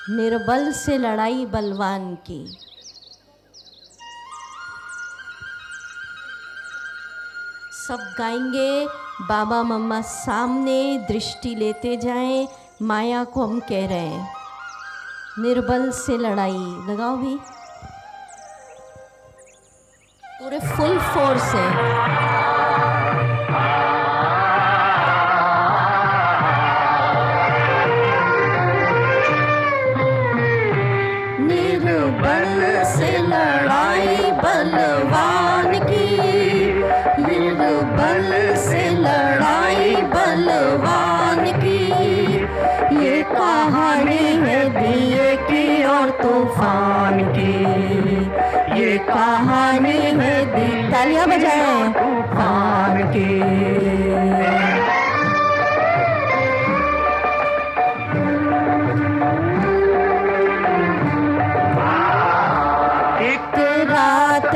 निर्बल से लड़ाई बलवान की। सब गाएंगे, बाबा मम्मा सामने दृष्टि लेते जाएं। माया को हम कह रहे हैं निर्बल से लड़ाई। लगाओ भी, पूरे फुल फोर्स है। निर्बल से लड़ाई बलवान की, निर्बल से लड़ाई बलवान की। ये कहानी है दिए की और तूफान की, ये कहानी है दी। तालियां बजाएं। तूफान की।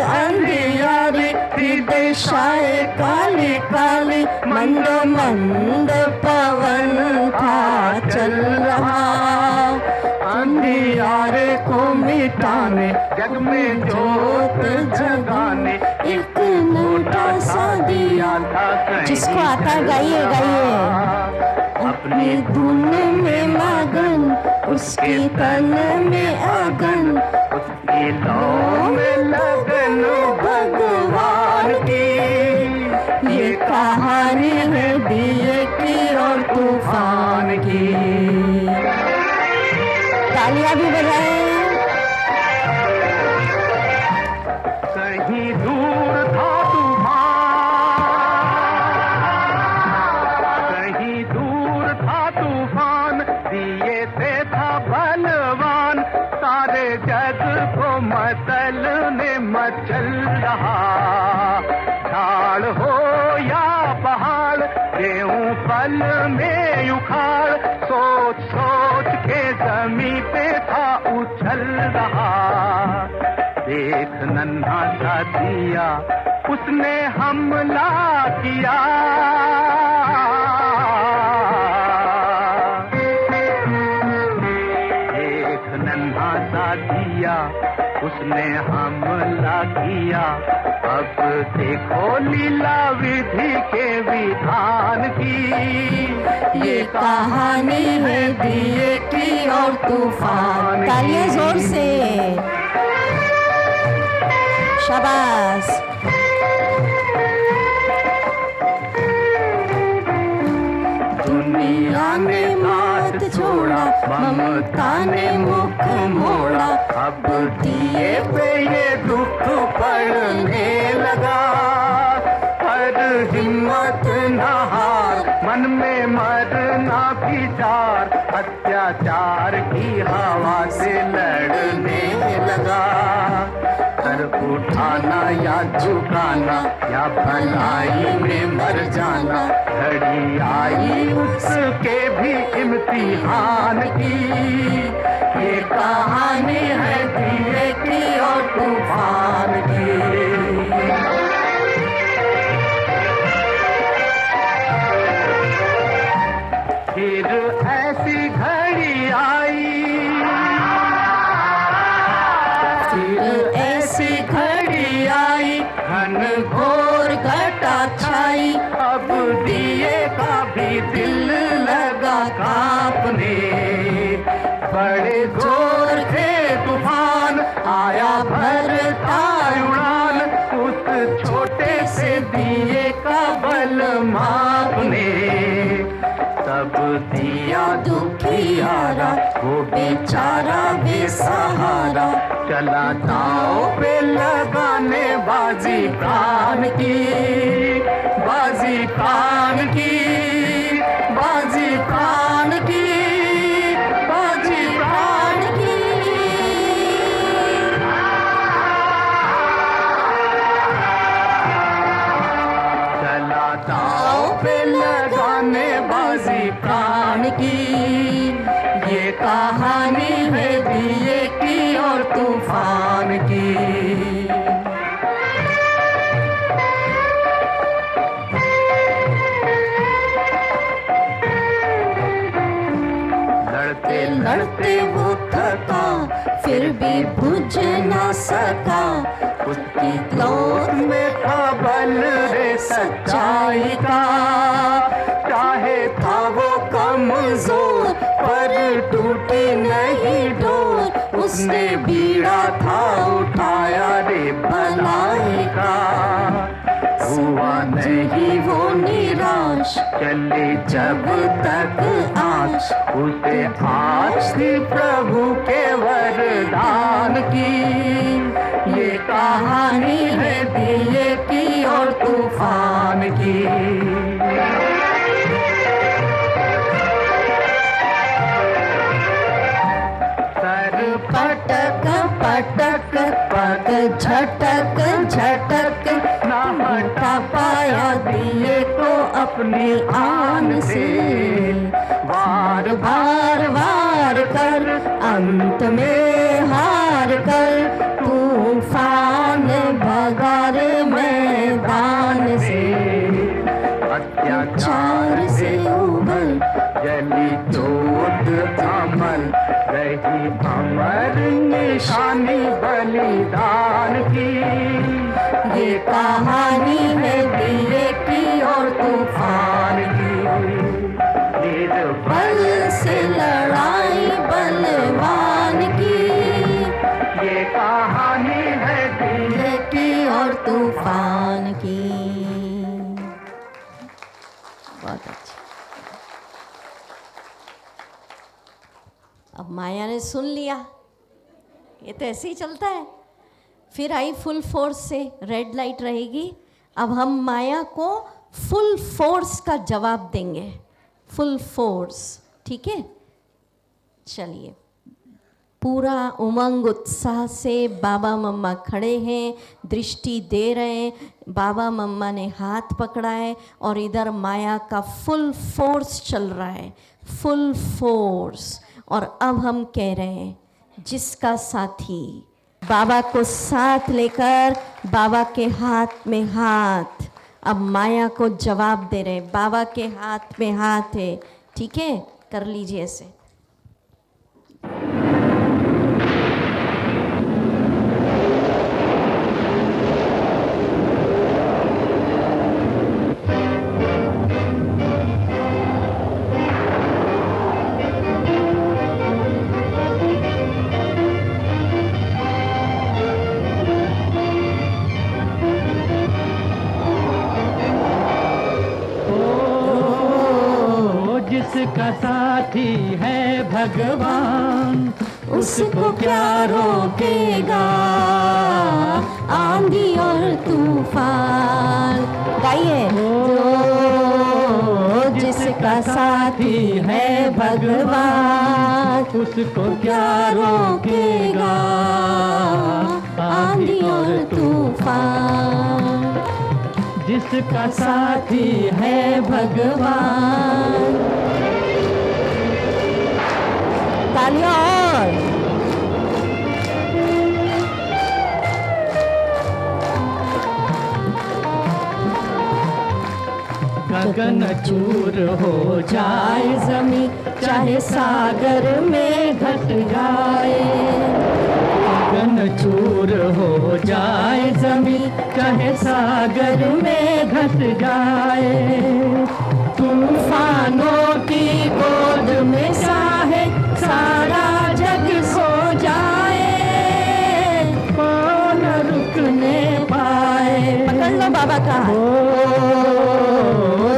अंधियारी हृदय शाये काली काली, मंद मंद पवन था चल रहा। अंधियारे को मिटाने, जग में जोत जगाने, एक मोटा सा दिया था। जिसको आता है गाइए गाइए। अपनी धुन में मगन, उसके तन में अगन, उसकी लौ में लगन भगवान की। ये कहानी है दिए की और तूफान की। तालियां भी बजाएं। कहीं दूर था तूफान, कहीं दूर था तूफान, दिए से था बलवान। सारे जग को मचलने मचल रहा। झाड़ हो या पहाड़, गेहूं पल में उखाड़, सोच सोच के जमीन पे था उछल रहा। देख नन्हा सा दिया, उसने हमला किया। देख नन्हा सा दिया, उसने हमला किया। अब देखो लीला विधि के विधान की। ये कहानी है दिए की और तूफान। तालियां जोर से। शाबाश। दुनिया ने हाथ छोड़ा, ममता ने मुख मोड़ा। अब दिए पे ये दुख पड़ने लगा। पर हिम्मत न हार, मन में मरना विचार, अत्याचार की हवा से लड़ने लगा। कर उठाना या झुकाना, या भलाई में मर जाना, घड़ी आई उसके भी इम्तिहान की। ये कहानी है दिए की और तूफान की। फिर ऐसी घड़ी आई, फिर ऐसी घड़ी आई, घन घोर घटा छाई। अब दिए का भी दिल लगा कांपने। बड़े जोर से तूफान आया भरता उड़ान, उस छोटे से दिए का बल मापने। तब दिया दुखियारा, वो बेचारा बेसहारा, चला दांव पे लगाने बाजी प्राण की। बाजी प्राण की, बाजी प्राण की, बाजी प्राण की। चला दांव पे लगाने बाजी प्राण की। ये कहानी है दिए की और तूफान की। लड़ते लड़ते वो थका, फिर भी बुझ ना सका। उसकी क्रोध में था बल रे सच्चाई का, चाहे था वो कमजोर पर टूटी नहीं डोर। उसने बीड़ा था उठाया रे भलाई का, हुआ नहीं वो निराश, चले जब तक आश। उसे आश थी प्रभु के वरदान की, ये कहानी है दिए की और तूफान की। पटक पटक पग झटक झटक, ना हटा पाया दिए को अपनी आन से। वार वार वार कर अंत में हार कर, तूफान भगार मैदान से। अत्याचार से उभर जली जोत अमर, रही अमर निशानी बलिदान की। ये कहानी है दिए की और तूफान की, निर्बल से लड़ाई बलवान की। ये कहानी है दिए की और तूफान की। बहुत अच्छा। अब माया ने सुन लिया, ये तो ऐसे ही चलता है। फिर आई फुल फोर्स से, रेड लाइट रहेगी। अब हम माया को फुल फोर्स का जवाब देंगे, फुल फोर्स, ठीक है। चलिए, पूरा उमंग उत्साह से बाबा मम्मा खड़े हैं, दृष्टि दे रहे हैं। बाबा मम्मा ने हाथ पकड़ा है और इधर माया का फुल फोर्स चल रहा है, फुल फोर्स। और अब हम कह रहे हैं, जिसका साथी बाबा को साथ लेकर, बाबा के हाथ में हाथ, अब माया को जवाब दे रहे, बाबा के हाथ में हाथ है, ठीक है। कर लीजिए ऐसे। जिसका साथी है भगवान, उसको क्या रोकेगा आंधी और तूफान। गाइए। जिसका साथी है भगवान, उसको क्या रोकेगा आंधी और तूफान। जिसका साथी है भगवान। तालियां और। गगन चूर हो जाए जमी, चाहे सागर में घट जाए। गगन चूर हो जाए जमी, चाहे सागर में घट जाए। तूफानों की गोद में चाहे सारा जग सो जाए, कौन रुकने पाए। पकड़ लो बाबा का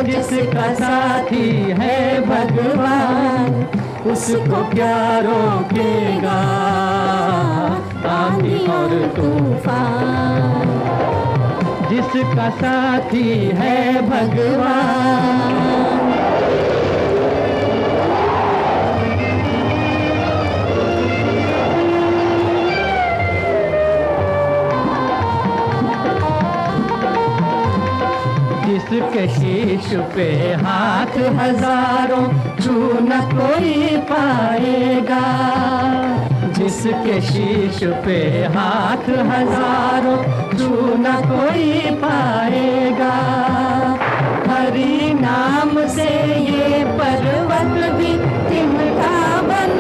जिसका साथी है भगवान, उसको क्या रोकेगा आंधी और तूफान। जिसका साथी है भगवान। जिसके शीश पे हाथ हजारों, छू न कोई पाएगा। जिसके शीश पे हाथ हजारों, छू न कोई पाएगा। हरि नाम से ये पर्वत भी तिनका बन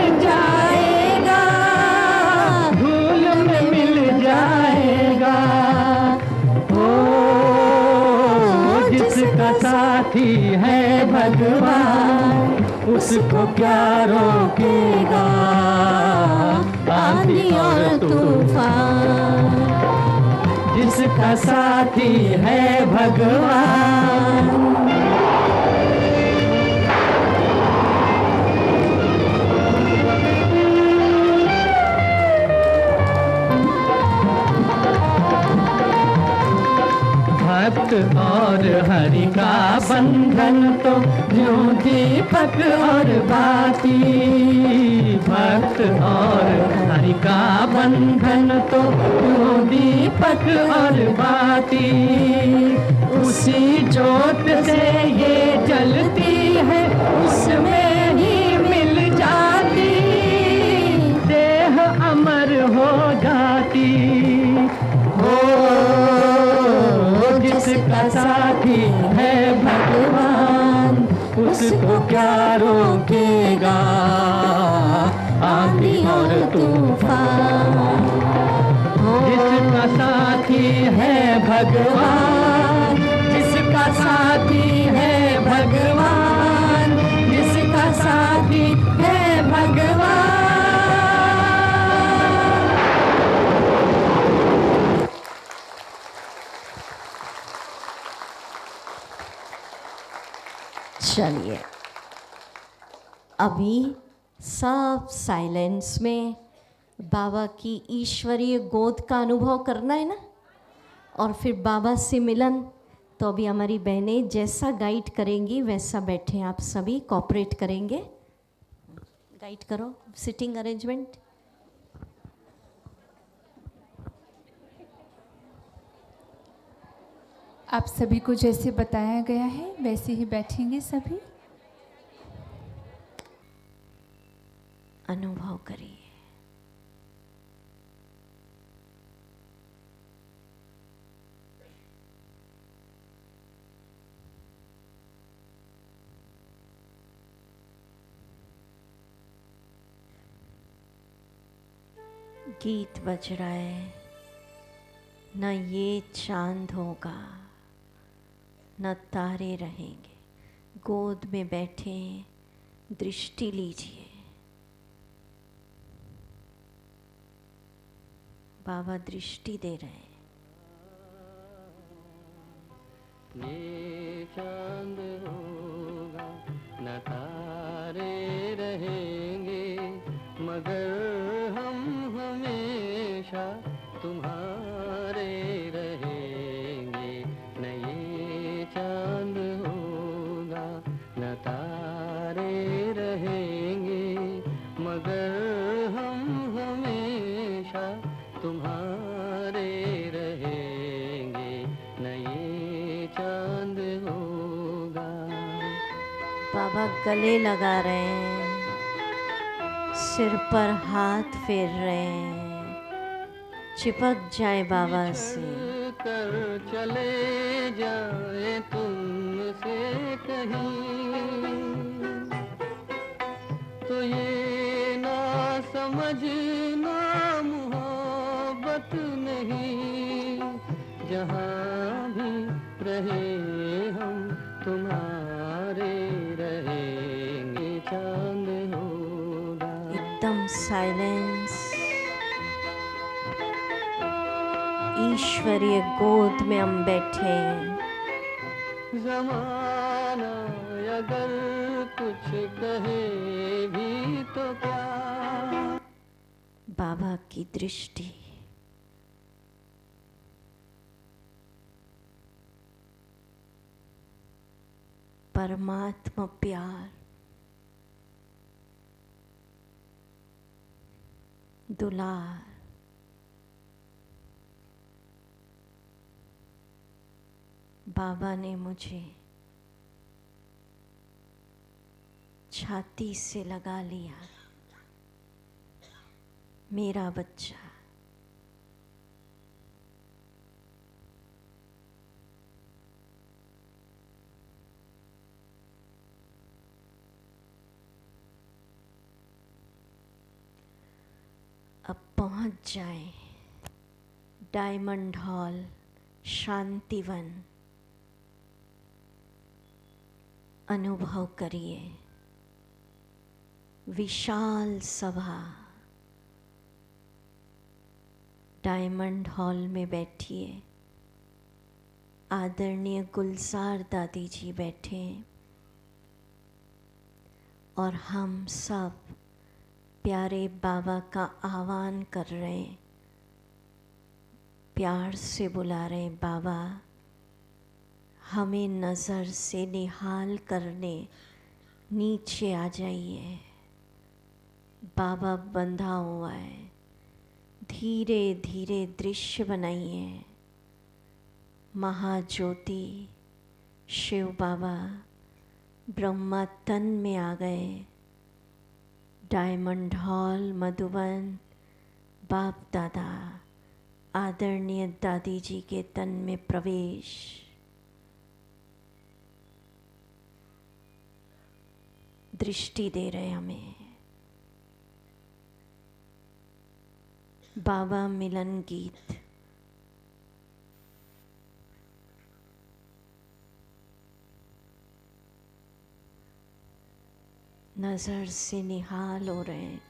साथी है भगवान, उसको क्या रोकेगा आंधी और तूफान। जिसका साथी है भगवान। भक्त और हरि का बंधन तो जो दीपक और बाती। भक्त और हरि का बंधन तो जो दीपक और बाती। उसी ज्योत से ये जलती है, उसमें ही मिल जाती, देह अमर हो जाती। जिसका साथी है भगवान, उसको क्या रोकेगा आंधी और तूफान। जिसका साथी है भगवान, जिसका साथी है भगवान, जिसका साथी है भगवान। चलिए अभी सब साइलेंस में बाबा की ईश्वरीय गोद का अनुभव करना है ना, और फिर बाबा से मिलन। तो अभी हमारी बहनें जैसा गाइड करेंगी वैसा बैठे आप सभी कोऑपरेट करेंगे। गाइड करो सिटिंग अरेंजमेंट। आप सभी को जैसे बताया गया है वैसे ही बैठेंगे सभी। अनुभव करिए। गीत बज रहा है, न ये चांद होगा न तारे रहेंगे। गोद में बैठे दृष्टि लीजिए। बाबा दृष्टि दे रहे हैं। ये चांद होगा न तारे रहेंगे, मगर हम हमेशा तुम्हारे रहेंगे। न ये चांद होगा न तारे रहेंगे, मगर हम हमेशा तुम्हारे रहेंगे। न ये चांद होगा। बाबा गले लगा रहे हैं, सिर पर हाथ फेर रहे हैं। चिपक जाए बाबा से। कर चले जाए तुमसे कहीं, तो ये ना समझना मोहब्बत नहीं। जहाँ भी रहे हम तुम्हारे रहेंगे। चांद होगा। एकदम साइलेंस। ईश्वरीय गोद में हम बैठे हैं। ज़माना अगर कुछ कहे भी तो क्या। बाबा की दृष्टि। परमात्मा प्यार, दुलार। बाबा ने मुझे छाती से लगा लिया। मेरा बच्चा। अब पहुंच जाए डायमंड हॉल, शांतिवन। अनुभव करिए। विशाल सभा, डायमंड हॉल में बैठिए। आदरणीय गुलजार दादी जी बैठे हैं और हम सब प्यारे बाबा का आह्वान कर रहे हैं, प्यार से बुला रहे हैं, बाबा हमें नज़र से निहाल करने नीचे आ जाइए। बाबा बंधा हुआ है, धीरे धीरे दृश्य बनाइए। महाज्योति शिव बाबा ब्रह्मा तन में आ गए। डायमंड हॉल मधुबन बाप दादा आदरणीय दादी जी के तन में प्रवेश। दृष्टि दे रहे हमें। बाबा मिलन गीत। नजर से निहाल हो रहे हैं।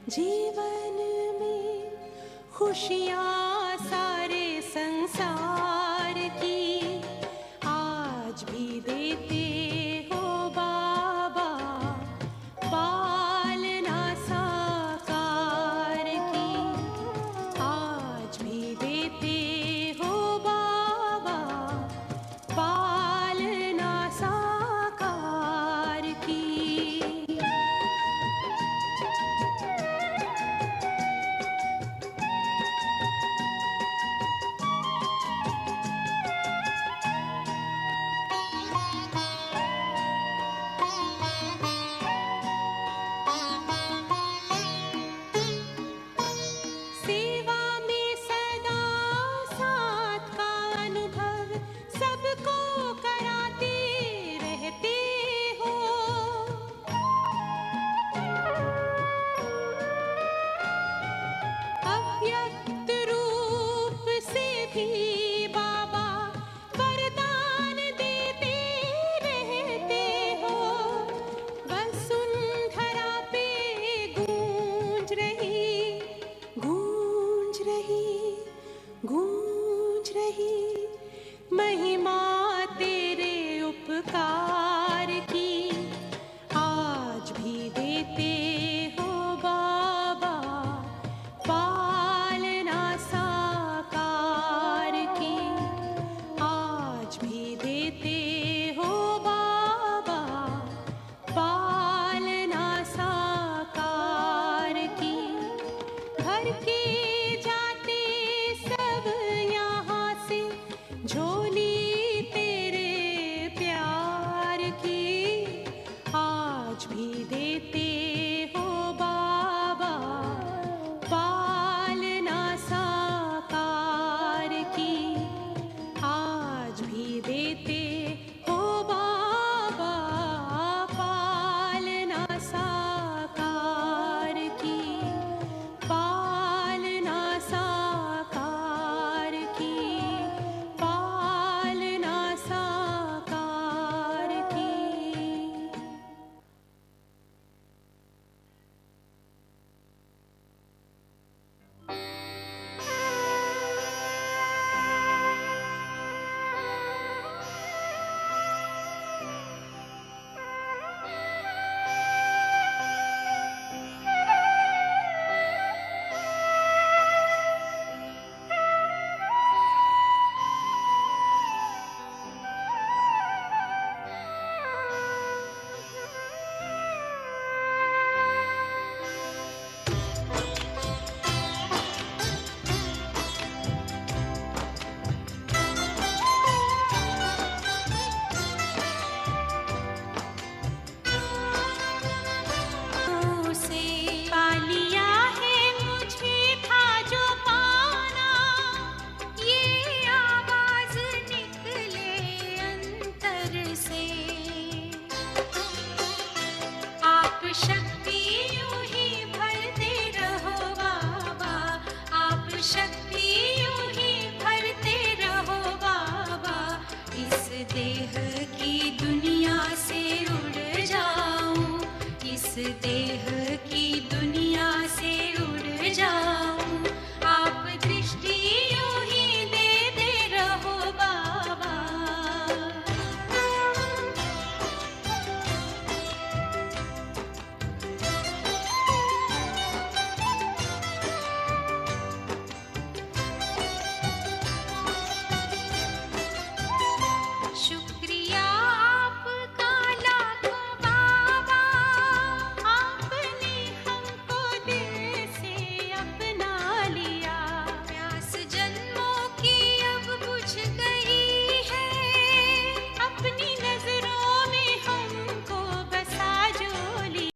जीवन में खुशियाँ सारे संसार की आज भी देते प्रीति